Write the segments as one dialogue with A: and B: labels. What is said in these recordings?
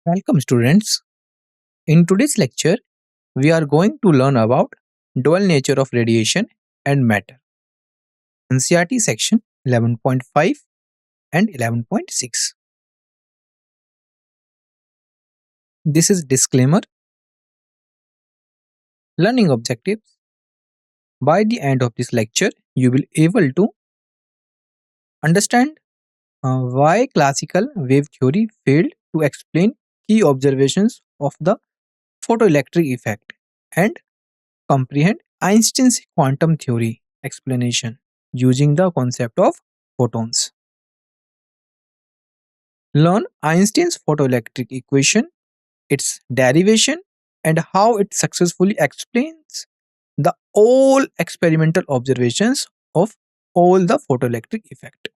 A: Welcome, students. In today's lecture, we are going to learn about dual nature of radiation and matter. NCERT section 11.5 and 11.6. This is disclaimer. Learning objectives. By the end of this lecture, you will able to understand why classical wave theory failed to explain key observations of the photoelectric effect and comprehend Einstein's quantum theory explanation using the concept of photons. Learn Einstein's photoelectric equation, its derivation, and how it successfully explains the all experimental observations of all the photoelectric effect.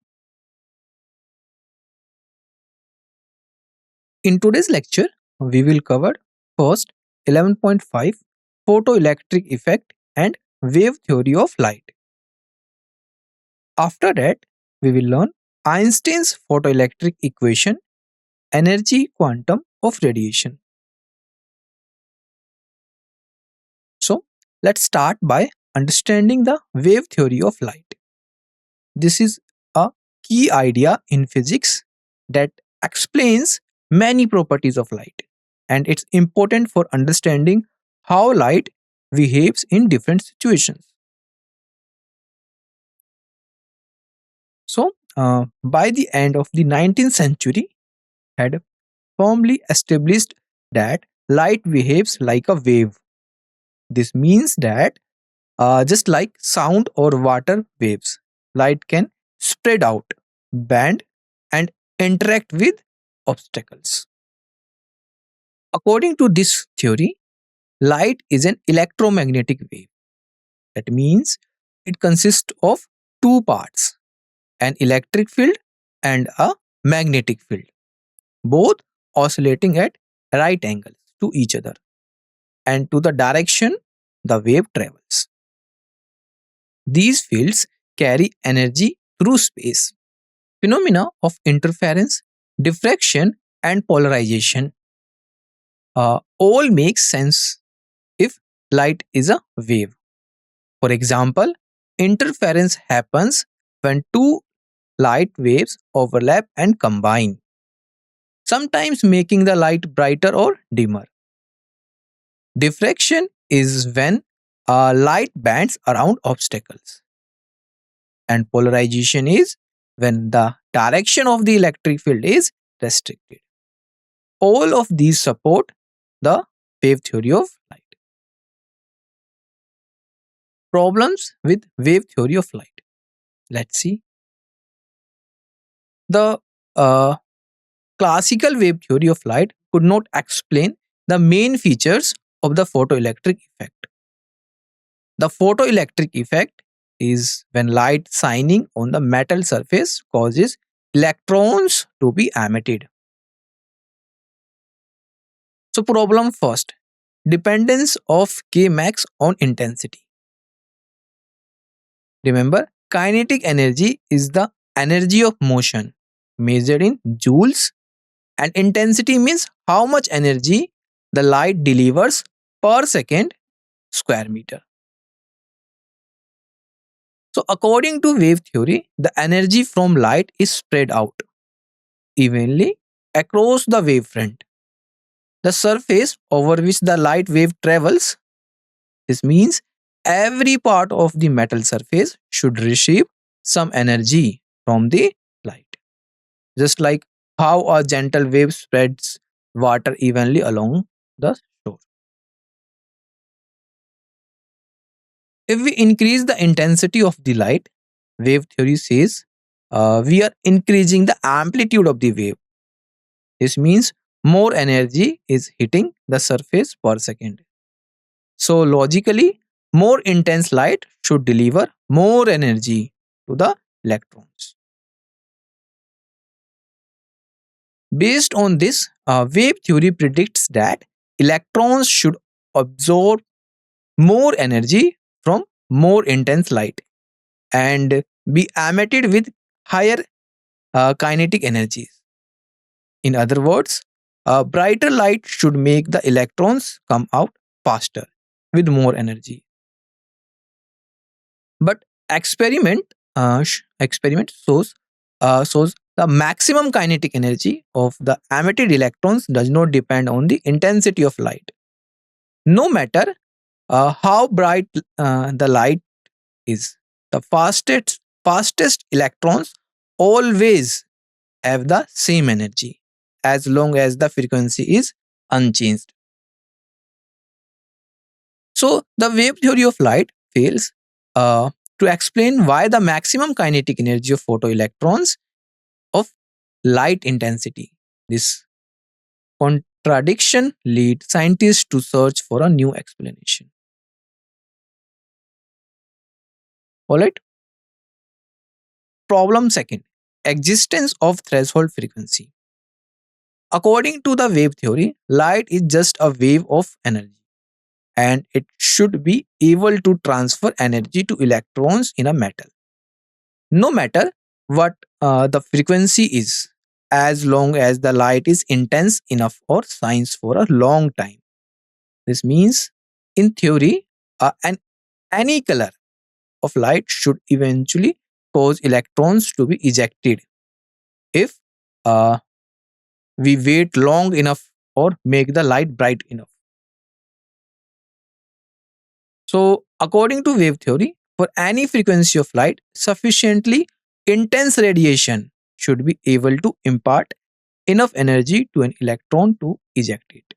A: In today's lecture, we will cover first 11.5 photoelectric effect and wave theory of light. After that, we will learn Einstein's photoelectric equation, energy quantum of radiation. So, let's start by understanding the wave theory of light. This is a key idea in physics that explains many properties of light, and it's important for understanding how light behaves in different situations. So, by the end of the 19th century, had firmly established that light behaves like a wave. This means that just like sound or water waves, light can spread out, bend, and interact with obstacles. According to this theory, light is an electromagnetic wave. That means it consists of two parts, an electric field and a magnetic field, both oscillating at right angles to each other and to the direction the wave travels. These fields carry energy through space. Phenomena of interference, diffraction, and polarization all make sense if light is a wave. For example, interference happens when two light waves overlap and combine, sometimes making the light brighter or dimmer. Diffraction is when light bends around obstacles. And polarization is when the direction of the electric field is restricted. All of these support the wave theory of light. Problems with wave theory of light. Let's see. The classical wave theory of light could not explain the main features of the photoelectric effect. The photoelectric effect is when light shining on the metal surface causes electrons to be emitted. So, problem first, dependence of Kmax on intensity. Remember, kinetic energy is the energy of motion measured in joules, and intensity means how much energy the light delivers per second square meter. So, according to wave theory, the energy from light is spread out evenly across the wavefront. The surface over which the light wave travels, this means every part of the metal surface should receive some energy from the light. Just like how a gentle wave spreads water evenly along the shore. If we increase the intensity of the light, wave theory says we are increasing the amplitude of the wave. This means more energy is hitting the surface per second. So, logically, more intense light should deliver more energy to the electrons. Based on this, wave theory predicts that electrons should absorb more energy from more intense light and be emitted with higher kinetic energies. In other words, A brighter light should make the electrons come out faster with more energy. But experiment shows the maximum kinetic energy of the emitted electrons does not depend on the intensity of light. No matter how bright the light is, the fastest electrons always have the same energy as long as the frequency is unchanged. So the wave theory of light fails to explain why the maximum kinetic energy of photoelectrons of light intensity. This contradiction leads scientists to search for a new explanation. Alright. Problem second, existence of threshold frequency. According to the wave theory, light is just a wave of energy and it should be able to transfer energy to electrons in a metal. No matter what the frequency is, as long as the light is intense enough or shines for a long time. This means, in theory, any color of light should eventually cause electrons to be ejected if uh, we wait long enough or make the light bright enough. So, according to wave theory, for any frequency of light, sufficiently intense radiation should be able to impart enough energy to an electron to eject it.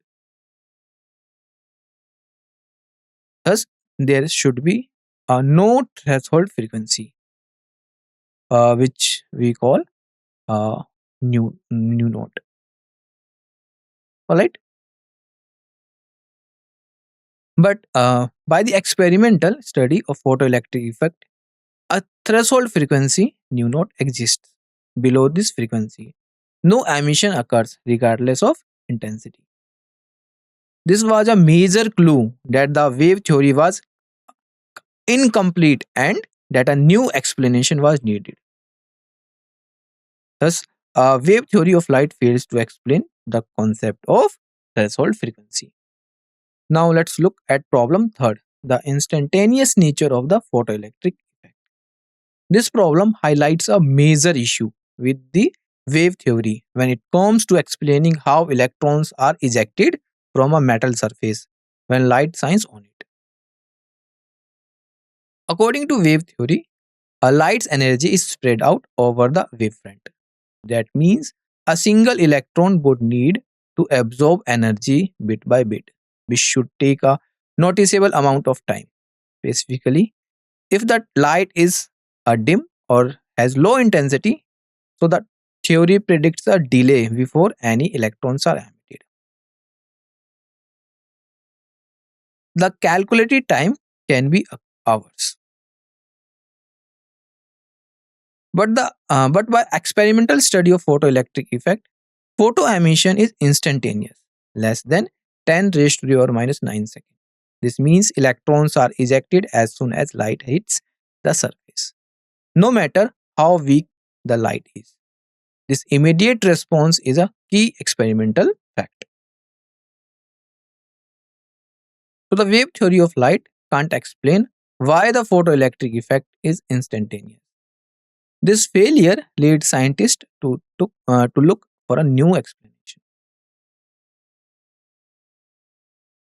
A: Thus, there should be a no threshold frequency, which we call nu naught. All right. But by the experimental study of photoelectric effect, a threshold frequency nu naught exists. Below this frequency, no emission occurs regardless of intensity. This was a major clue that the wave theory was incomplete and that a new explanation was needed. Thus, wave theory of light fails to explain the concept of threshold frequency. Now let's look at problem third, the instantaneous nature of the photoelectric effect. This problem highlights a major issue with the wave theory when it comes to explaining how electrons are ejected from a metal surface when light shines on it. According to wave theory, a light's energy is spread out over the wavefront. That means a single electron would need to absorb energy bit by bit, which should take a noticeable amount of time. Specifically, if the light is dim or has low intensity, so the theory predicts a delay before any electrons are emitted. The calculated time can be hours. But by experimental study of photoelectric effect, photo emission is instantaneous, less than 10 raised to the power minus 9 seconds. This means electrons are ejected as soon as light hits the surface, no matter how weak the light is. This immediate response is a key experimental fact. So the wave theory of light can't explain why the photoelectric effect is instantaneous. This failure led scientists to look for a new explanation.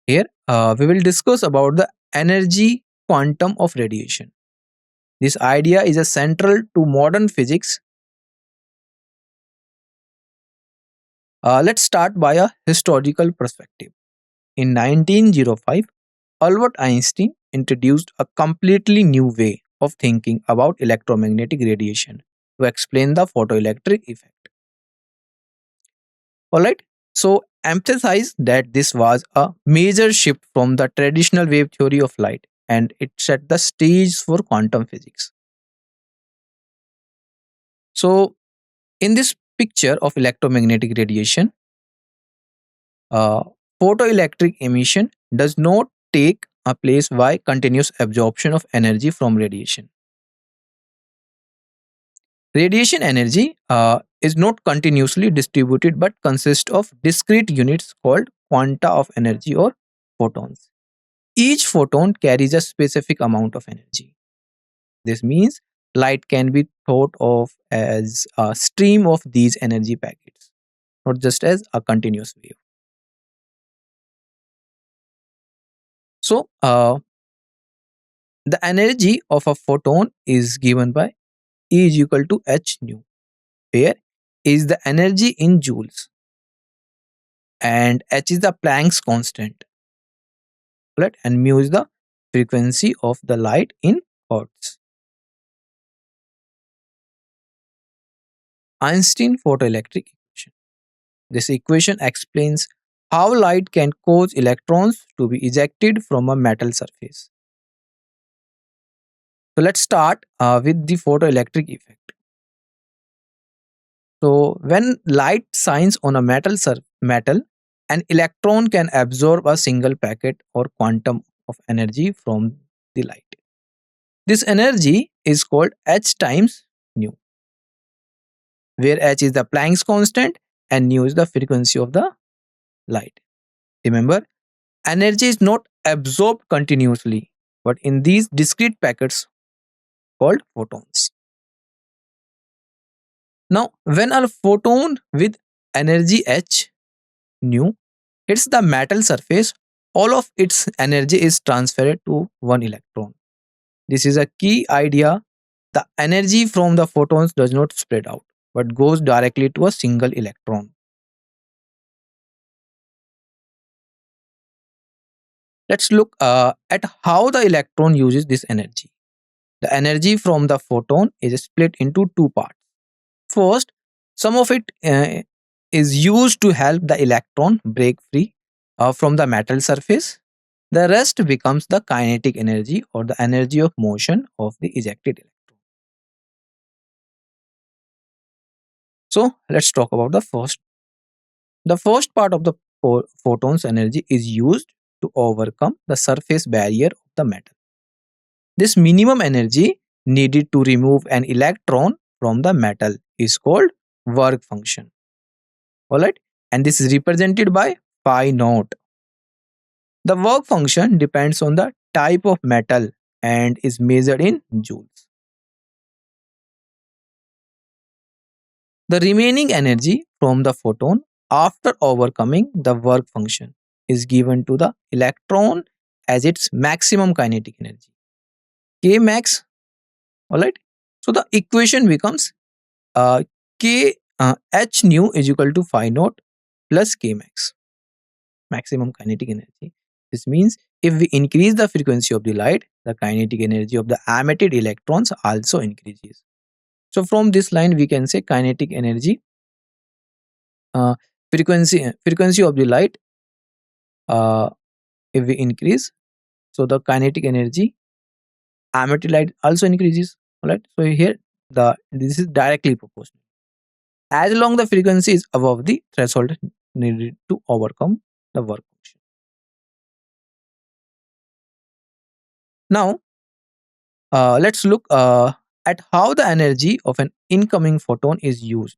A: Here, we will discuss about the energy quantum of radiation. This idea is a central to modern physics. Let's start by a historical perspective. In 1905, Albert Einstein introduced a completely new way of thinking about electromagnetic radiation to explain the photoelectric effect. Alright, so emphasize that this was a major shift from the traditional wave theory of light and it set the stage for quantum physics. So, in this picture of electromagnetic radiation, photoelectric emission does not take a place by continuous absorption of energy from radiation. Radiation energy is not continuously distributed but consists of discrete units called quanta of energy or photons. Each photon carries a specific amount of energy. This means light can be thought of as a stream of these energy packets, not just as a continuous wave. So, the energy of a photon is given by E is equal to h nu, where is the energy in joules and h is the Planck's constant, right? And mu is the frequency of the light in hertz. Einstein photoelectric equation. This equation explains how light can cause electrons to be ejected from a metal surface. So let's start with the photoelectric effect. So when light shines on a metal, an electron can absorb a single packet or quantum of energy from the light. This energy is called h times nu, where h is the Planck's constant and nu is the frequency of the light. Remember, energy is not absorbed continuously, but in these discrete packets called photons. Now, when a photon with energy h nu hits the metal surface, all of its energy is transferred to one electron. This is a key idea. The energy from the photons does not spread out, but goes directly to a single electron. Let's look at how the electron uses this energy. The energy from the photon is split into two parts. First, some of it is used to help the electron break free from the metal surface. The rest becomes the kinetic energy or the energy of motion of the ejected electron. So let's talk about the first. The first part of the photon's energy is used to overcome the surface barrier of the metal. This minimum energy needed to remove an electron from the metal is called work function. Alright, and this is represented by phi naught. The work function depends on the type of metal and is measured in joules. The remaining energy from the photon after overcoming the work function is given to the electron as its maximum kinetic energy, K max. Alright, so the equation becomes K h nu is equal to phi naught plus K max, maximum kinetic energy. This means if we increase the frequency of the light, the kinetic energy of the emitted electrons also increases. So from this line we can say kinetic energy, frequency of the light, if we increase, so the kinetic energy emitted light also increases. Alright, so here this is directly proportional. As long the frequency is above the threshold needed to overcome the work function. Now, let's look at how the energy of an incoming photon is used.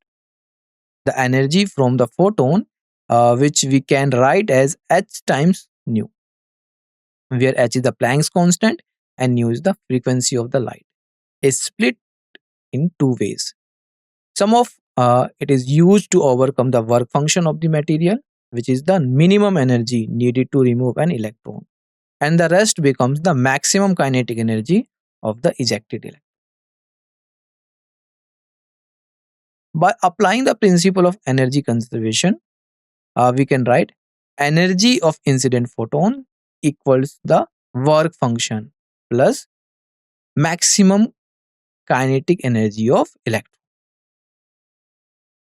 A: The energy from the photon, which we can write as h times nu, where h is the Planck's constant and nu is the frequency of the light, is split in two ways. Some of it is used to overcome the work function of the material, which is the minimum energy needed to remove an electron, and the rest becomes the maximum kinetic energy of the ejected electron. By applying the principle of energy conservation, we can write energy of incident photon equals the work function plus maximum kinetic energy of electron.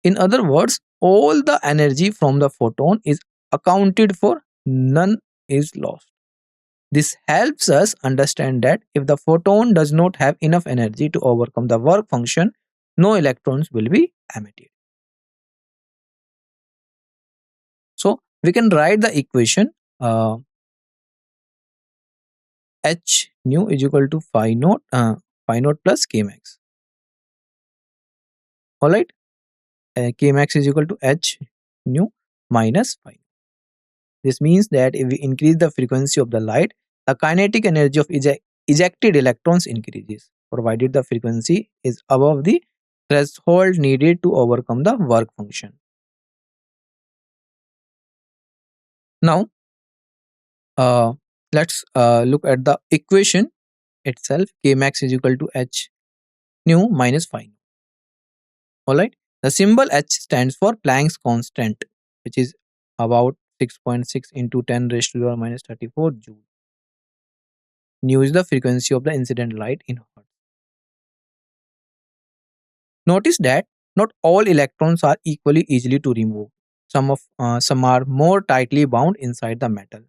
A: In other words, all the energy from the photon is accounted for, none is lost. This helps us understand that if the photon does not have enough energy to overcome the work function, no electrons will be emitted. So we can write the equation h nu is equal to phi naught plus k max. Alright. Kmax is equal to h nu minus phi. This means that if we increase the frequency of the light, the kinetic energy of ejected electrons increases, provided the frequency is above the threshold needed to overcome the work function. Now, uh, let's look at the equation itself. Kmax is equal to h nu minus phi. Alright. The symbol h stands for Planck's constant, which is about 6.6 into 10 raised to the minus 34 joule. Nu is the frequency of the incident light in Hertz. Notice that not all electrons are equally easily to remove. Some are more tightly bound inside the metal.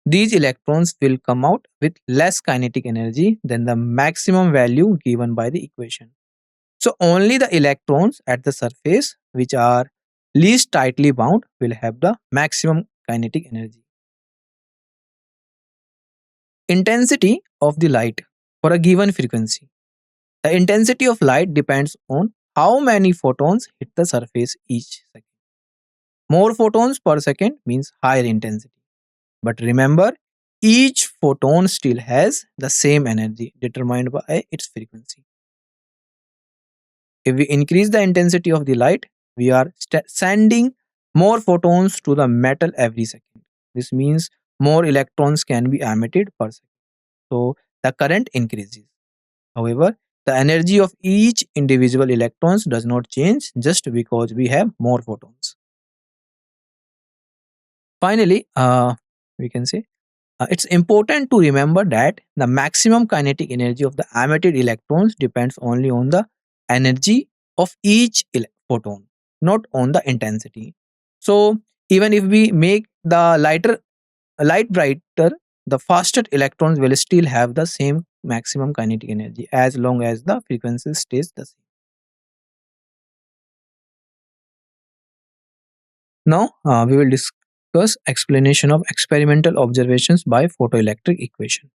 A: These electrons will come out with less kinetic energy than the maximum value given by the equation. So only the electrons at the surface which are least tightly bound will have the maximum kinetic energy. Intensity of the light for a given frequency. The intensity of light depends on how many photons hit the surface each second. More photons per second means higher intensity. But remember, each photon still has the same energy determined by its frequency. If we increase the intensity of the light, we are sending more photons to the metal every second. This means more electrons can be emitted per second. So the current increases. However, the energy of each individual electrons does not change just because we have more photons. Finally, we can say it's important to remember that the maximum kinetic energy of the emitted electrons depends only on the energy of each photon, not on the intensity. So even if we make the light brighter, the faster electrons will still have the same maximum kinetic energy as long as the frequency stays the same. Now we will discuss explanation of experimental observations by photoelectric equation.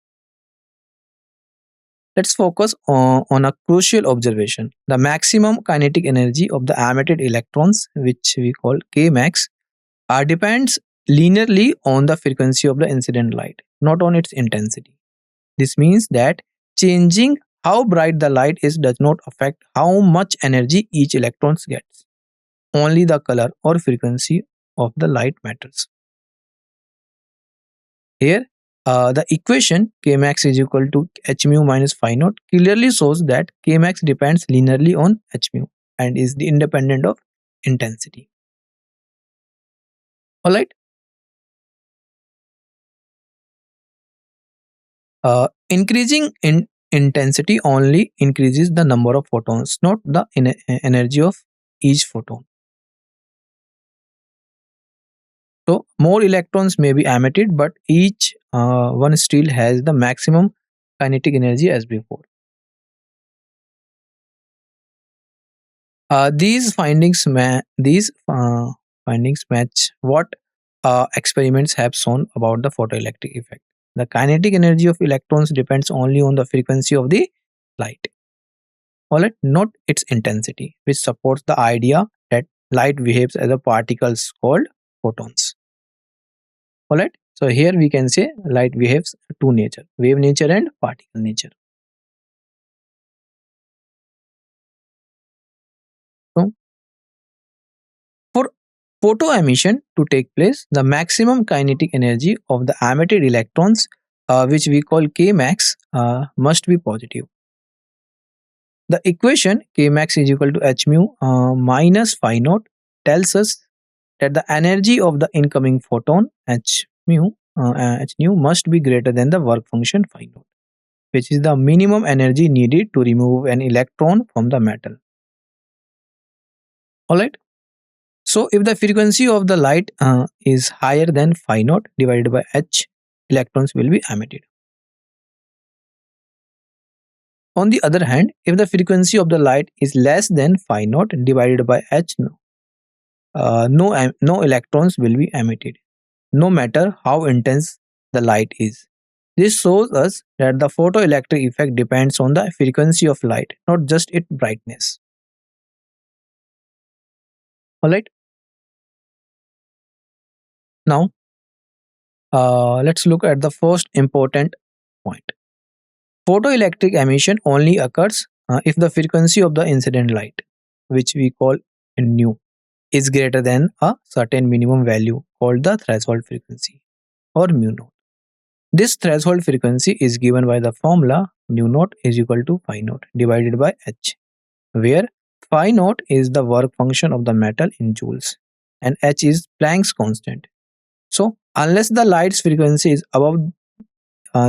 A: Let's focus on a crucial observation. The maximum kinetic energy of the emitted electrons, which we call Kmax, depends linearly on the frequency of the incident light, not on its intensity. This means that changing how bright the light is does not affect how much energy each electron gets. Only the color or frequency of the light matters. Here, the equation Kmax is equal to h mu minus phi naught clearly shows that Kmax depends linearly on h mu and is independent of intensity. Alright. Increasing in intensity only increases the number of photons, not the energy of each photon. So more electrons may be emitted, but each one still has the maximum kinetic energy as before. These findings match what experiments have shown about the photoelectric effect. The kinetic energy of electrons depends only on the frequency of the light, alright, not its intensity, which supports the idea that light behaves as a particles called photons. Alright, so here we can say light behaves two nature, wave nature and particle nature. So for photo emission to take place, the maximum kinetic energy of the emitted electrons, which we call Kmax, must be positive. The equation Kmax is equal to h mu minus phi naught tells us that the energy of the incoming photon h nu must be greater than the work function phi naught, which is the minimum energy needed to remove an electron from the metal. Alright. So if the frequency of the light is higher than phi naught divided by h, electrons will be emitted. On the other hand, if the frequency of the light is less than phi naught divided by h, no electrons will be emitted, no matter how intense the light is. This shows us that the photoelectric effect depends on the frequency of light, not just its brightness. All right. Now, let's look at the first important point. Photoelectric emission only occurs if the frequency of the incident light, which we call nu, is greater than a certain minimum value called the threshold frequency or mu naught. This threshold frequency is given by the formula nu naught is equal to phi naught divided by h, where phi naught is the work function of the metal in joules and h is Planck's constant. So, unless the light's frequency is above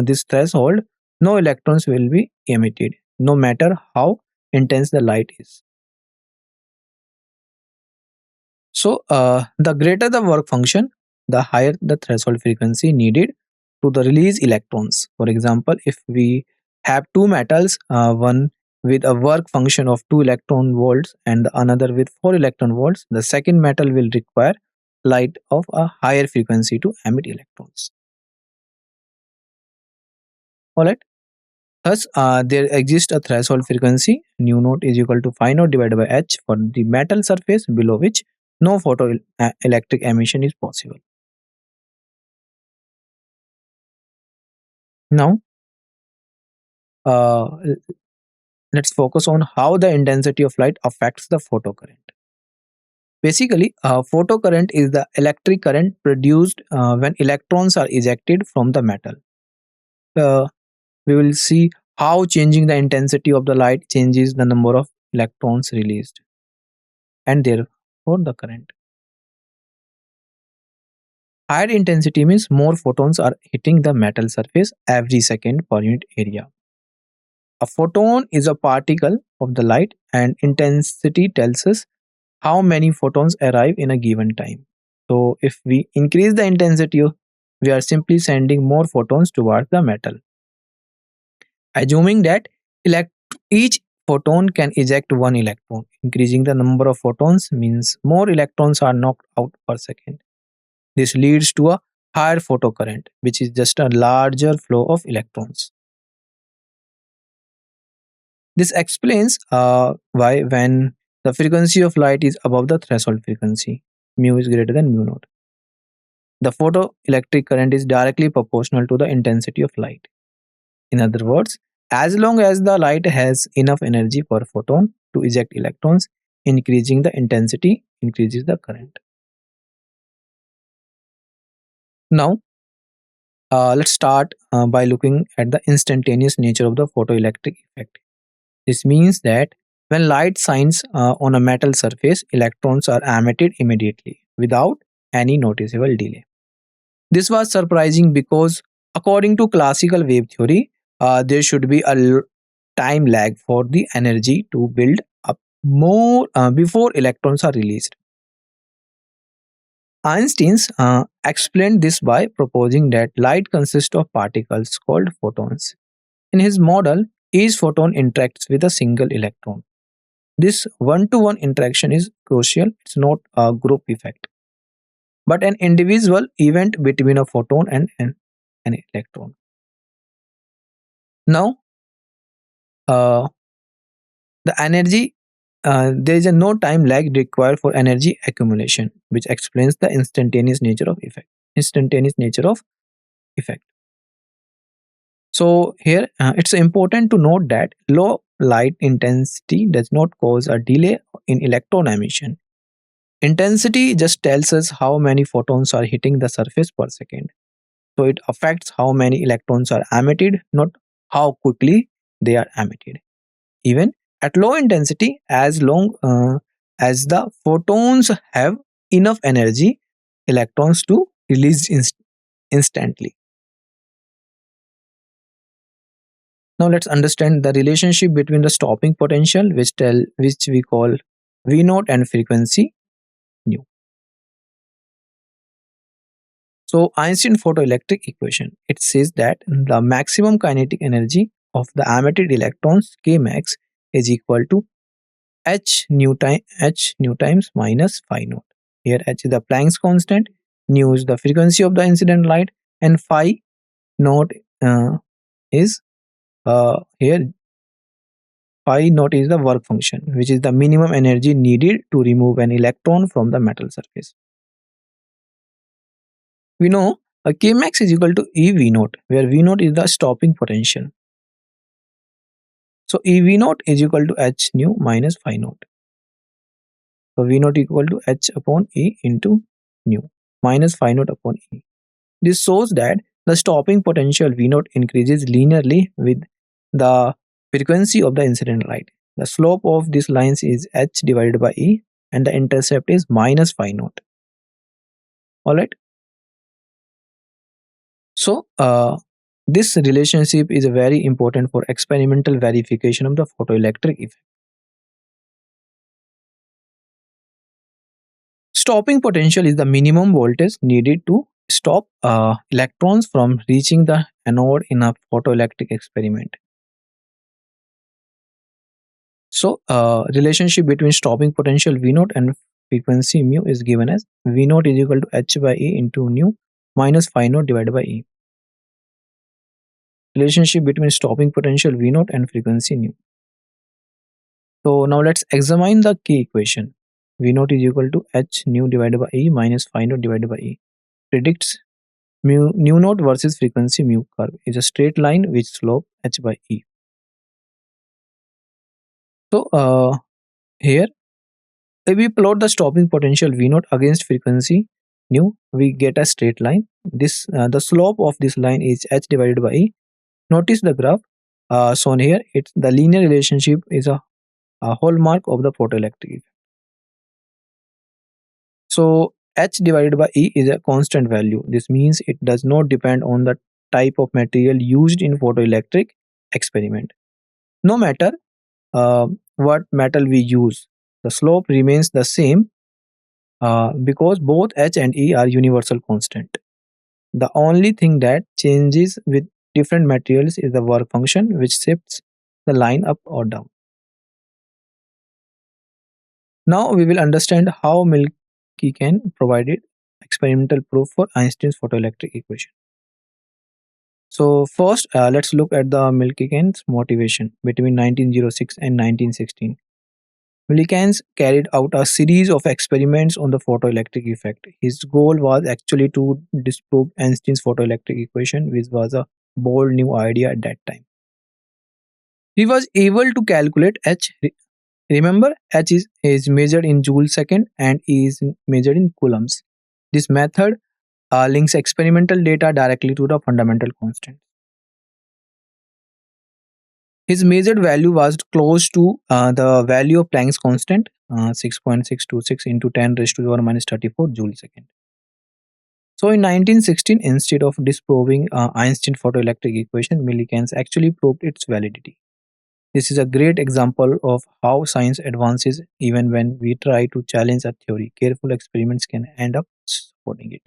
A: this threshold, no electrons will be emitted, no matter how intense the light is. So, the greater the work function, the higher the threshold frequency needed to the release electrons. For example, if we have two metals, one with a work function of 2 electron volts and another with 4 electron volts, the second metal will require light of a higher frequency to emit electrons. Alright. Thus, there exists a threshold frequency nu naught is equal to phi naught divided by h for the metal surface below which no photoelectric emission is possible. Now, uh, let's focus on how the intensity of light affects the photocurrent. Basically, photocurrent is the electric current produced when electrons are ejected from the metal. Uh, we will see how changing the intensity of the light changes the number of electrons released and therefore the current. Higher intensity means more photons are hitting the metal surface every second per unit area. A photon is a particle of the light, and intensity tells us how many photons arrive in a given time. So, if we increase the intensity, we are simply sending more photons towards the metal. Assuming that each photon can eject one electron, increasing the number of photons means more electrons are knocked out per second. This leads to a higher photocurrent, which is just a larger flow of electrons. This explains why, when the frequency of light is above the threshold frequency, mu is greater than mu naught, the photoelectric current is directly proportional to the intensity of light. In other words, as long as the light has enough energy per photon to eject electrons, increasing the intensity increases the current. Now, let's start by looking at the instantaneous nature of the photoelectric effect. This means that when light shines on a metal surface, electrons are emitted immediately without any noticeable delay. This was surprising because, according to classical wave theory, there should be a time lag for the energy to build up more before electrons are released. Einstein explained this by proposing that light consists of particles called photons. In his model, each photon interacts with a single electron. This one-to-one interaction is crucial. It's not a group effect, but an individual event between a photon and an electron. Now, uh, the energy there is a no time lag required for energy accumulation, which explains the instantaneous nature of effect. Instantaneous nature of effect. So here, it's important to note that low light intensity does not cause a delay in electron emission. Intensity just tells us how many photons are hitting the surface per second. So it affects how many electrons are emitted, not how quickly they are emitted. Even at low intensity, as long as the photons have enough energy, electrons to release instantly. Now let's understand the relationship between the stopping potential, which we call V naught, and frequency nu. So Einstein photoelectric equation, it says that the maximum kinetic energy of the emitted electrons K max is equal to h nu times minus phi naught. Here h is the Planck's constant, nu is the frequency of the incident light, and phi naught is here phi naught is the work function, which is the minimum energy needed to remove an electron from the metal surface. We know a Kmax is equal to EV naught, where V naught is the stopping potential. So EV naught is equal to h nu minus phi naught. So V naught equal to h upon E into nu minus phi naught upon E. This shows that the stopping potential V naught increases linearly with the frequency of the incident light. The slope of these lines is h divided by E and the intercept is minus phi naught. Alright. So this relationship is very important for experimental verification of the photoelectric effect. Stopping potential is the minimum voltage needed to stop electrons from reaching the anode in a photoelectric experiment. So relationship between stopping potential V naught and frequency mu is given as V naught is equal to h by E into nu minus phi naught divided by E. Relationship between stopping potential V naught and frequency nu. So now let's examine the key equation. V naught is equal to h nu divided by E minus phi naught divided by E. Predicts nu naught versus frequency mu curve is a straight line with slope h by E. So here if we plot the stopping potential V naught against frequency nu, we get a straight line. This the slope of this line is h divided by E. Notice the graph shown here. It's the linear relationship is a hallmark of the photoelectric effect. So h divided by E is a constant value. This means it does not depend on the type of material used in photoelectric experiment. No matter what metal we use, the slope remains the same because both h and E are universal constant. The only thing that changes with different materials is the work function, which shifts the line up or down. Now we will understand how Millikan provided experimental proof for Einstein's photoelectric equation. So first, let's look at the Millikan's motivation between 1906 and 1916. Millikan carried out a series of experiments on the photoelectric effect. His goal was actually to disprove Einstein's photoelectric equation, which was a bold new idea at that time. He was able to calculate H. Remember, H is measured in joules second and E is measured in coulombs. This method links experimental data directly to the fundamental constant. His measured value was close to the value of Planck's constant, 6.626 into 10 raised to the power minus 34 joule second. So in 1916, instead of disproving Einstein photoelectric equation, Millikan actually proved its validity. This is a great example of how science advances even when we try to challenge a theory. Careful experiments can end up supporting it.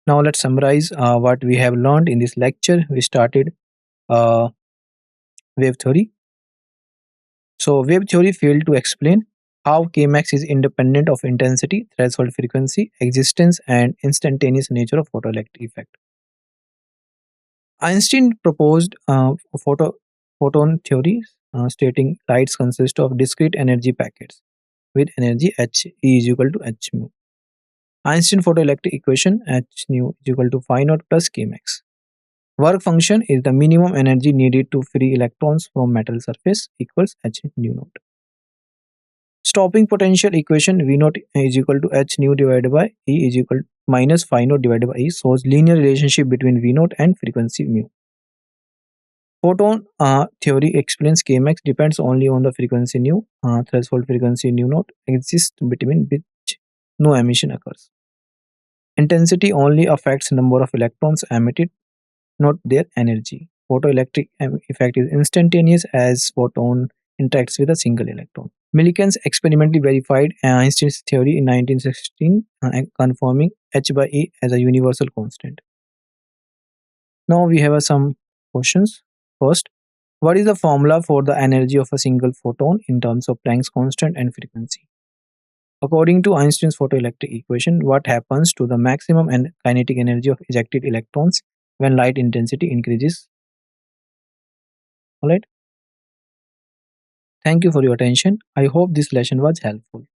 A: Now let's summarize what we have learned in this lecture. We started wave theory. So wave theory failed to explain how Kmax is independent of intensity, threshold frequency, existence, and instantaneous nature of photoelectric effect. Einstein proposed photon theory, stating lights consist of discrete energy packets with energy h E is equal to h mu. Einstein photoelectric equation h nu is equal to phi naught plus Kmax. Work function is the minimum energy needed to free electrons from metal surface equals h nu naught. Stopping potential equation V naught is equal to h nu divided by E is equal to minus phi naught divided by E shows linear relationship between V naught and frequency mu. Photon theory explains Kmax depends only on the frequency nu. Threshold frequency nu naught exists between which no emission occurs. Intensity only affects number of electrons emitted, not their energy. Photoelectric effect is instantaneous as photon interacts with a single electron. Millikan experimentally verified Einstein's theory in 1916, confirming h by E as a universal constant. Now we have some questions. First, what is the formula for the energy of a single photon in terms of Planck's constant and frequency? According to Einstein's photoelectric equation, what happens to the maximum and kinetic energy of ejected electrons when light intensity increases? Alright. Thank you for your attention. I hope this lesson was helpful.